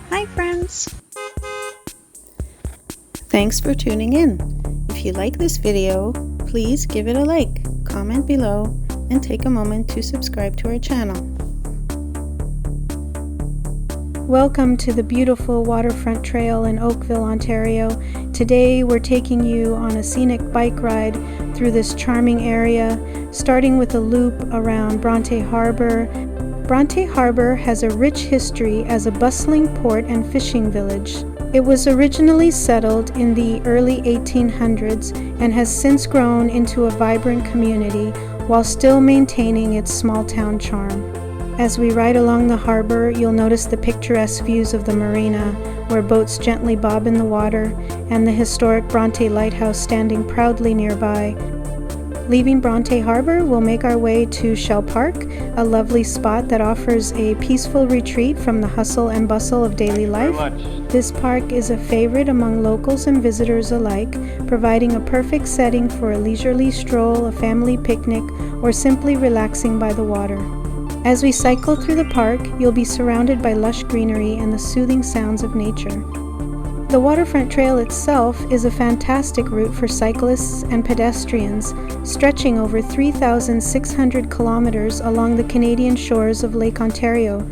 Hi friends! Thanks for tuning in. If you like this video, please give it a like, comment below, and take a moment to subscribe to our channel. Welcome to the beautiful waterfront trail in Oakville, Ontario. Today we're taking you on a scenic bike ride through this charming area, starting with a loop around Bronte Harbour. Bronte Harbour has a rich history as a bustling port and fishing village. It was originally settled in the early 1800s and has since grown into a vibrant community while still maintaining its small-town charm. As we ride along the harbor, you'll notice the picturesque views of the marina, where boats gently bob in the water, and the historic Bronte Lighthouse standing proudly nearby. Leaving Bronte Harbour, we'll make our way to Shell Park, a lovely spot that offers a peaceful retreat from the hustle and bustle of daily life. This park is a favorite among locals and visitors alike, providing a perfect setting for a leisurely stroll, a family picnic, or simply relaxing by the water. As we cycle through the park, you'll be surrounded by lush greenery and the soothing sounds of nature. The waterfront trail itself is a fantastic route for cyclists and pedestrians, stretching over 3,600 kilometers along the Canadian shores of Lake Ontario.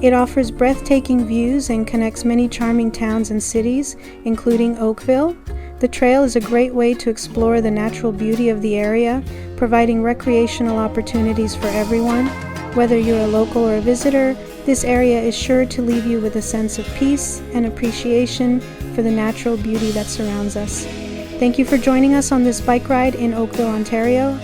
It offers breathtaking views and connects many charming towns and cities, including Oakville. The trail is a great way to explore the natural beauty of the area, providing recreational opportunities for everyone. Whether you're a local or a visitor, this area is sure to leave you with a sense of peace and appreciation for the natural beauty that surrounds us. Thank you for joining us on this bike ride in Oakville, Ontario.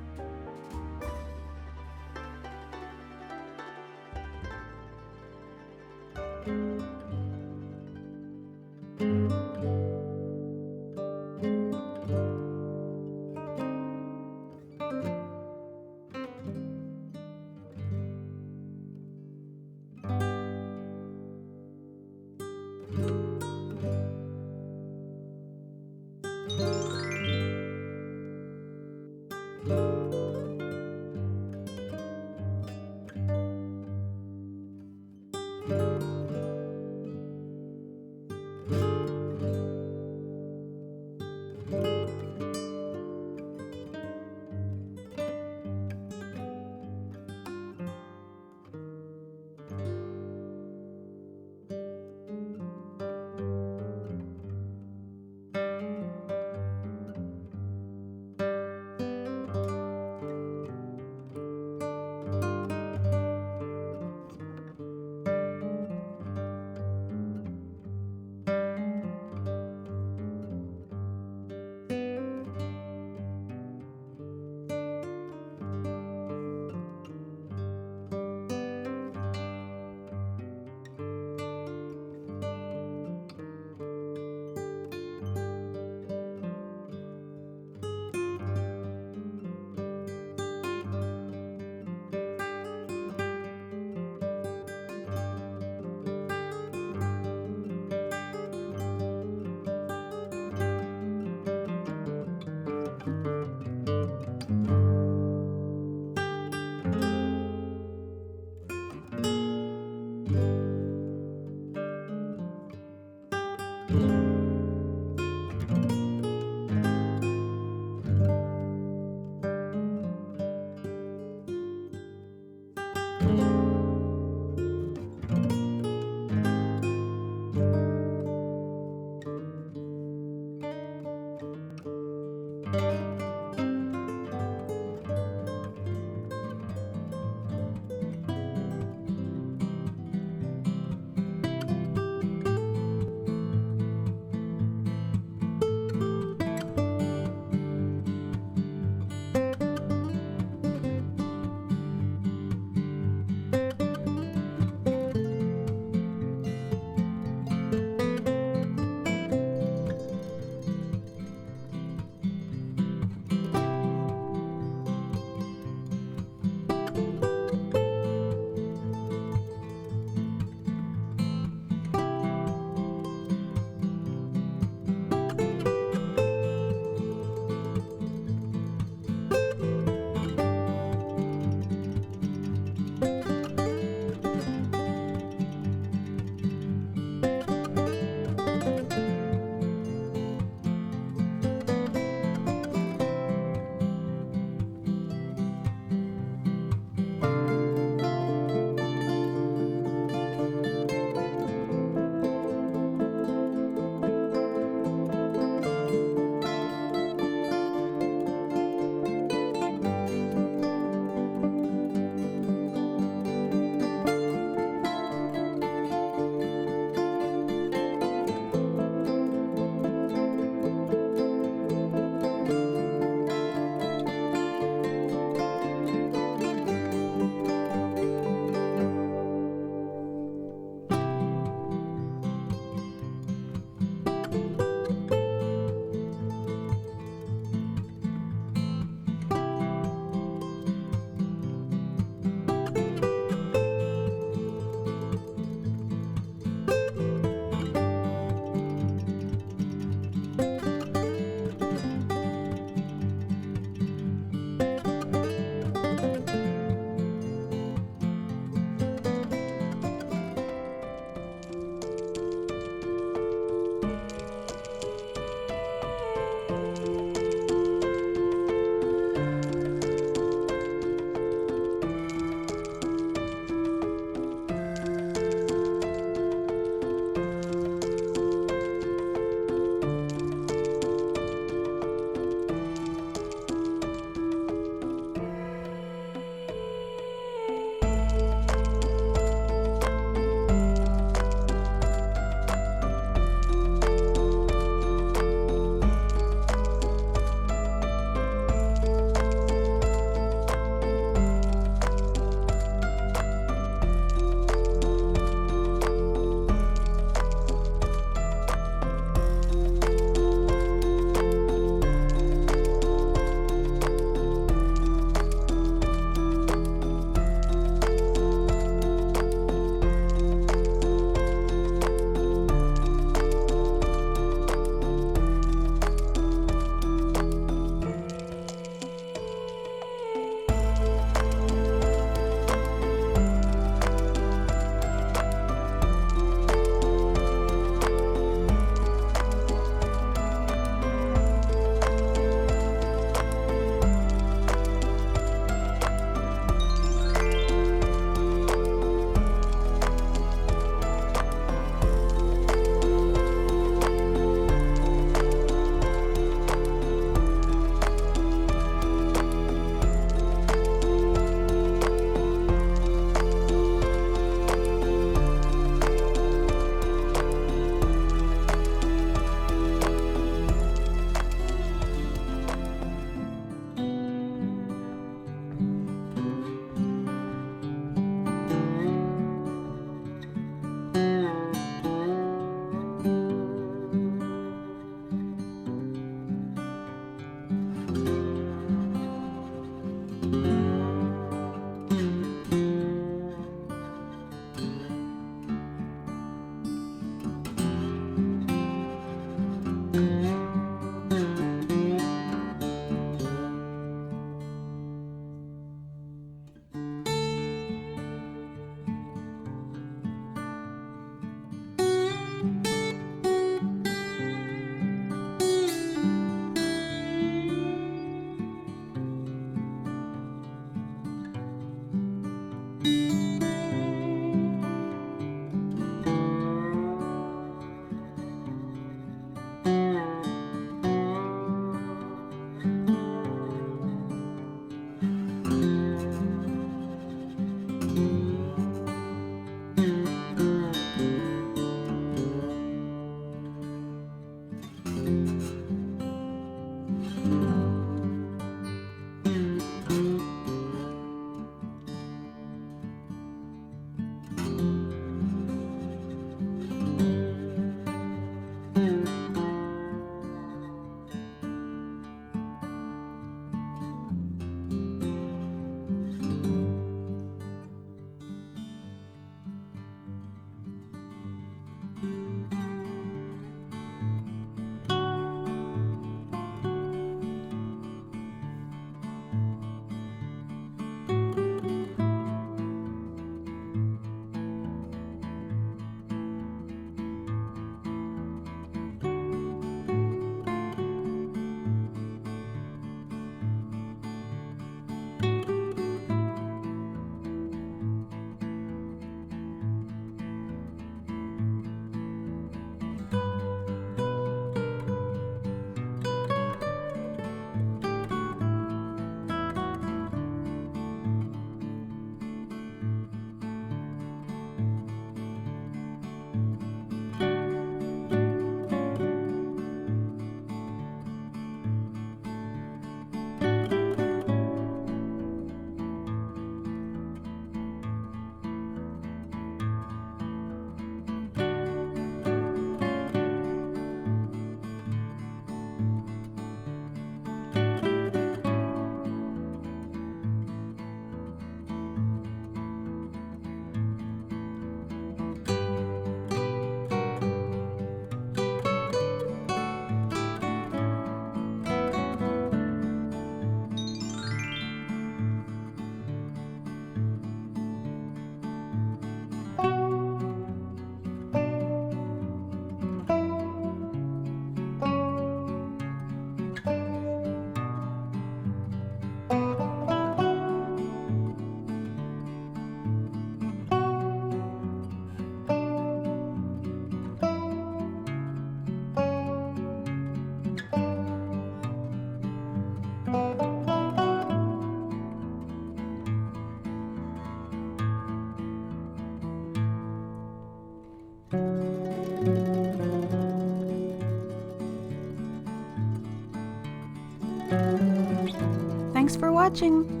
Thanks for watching!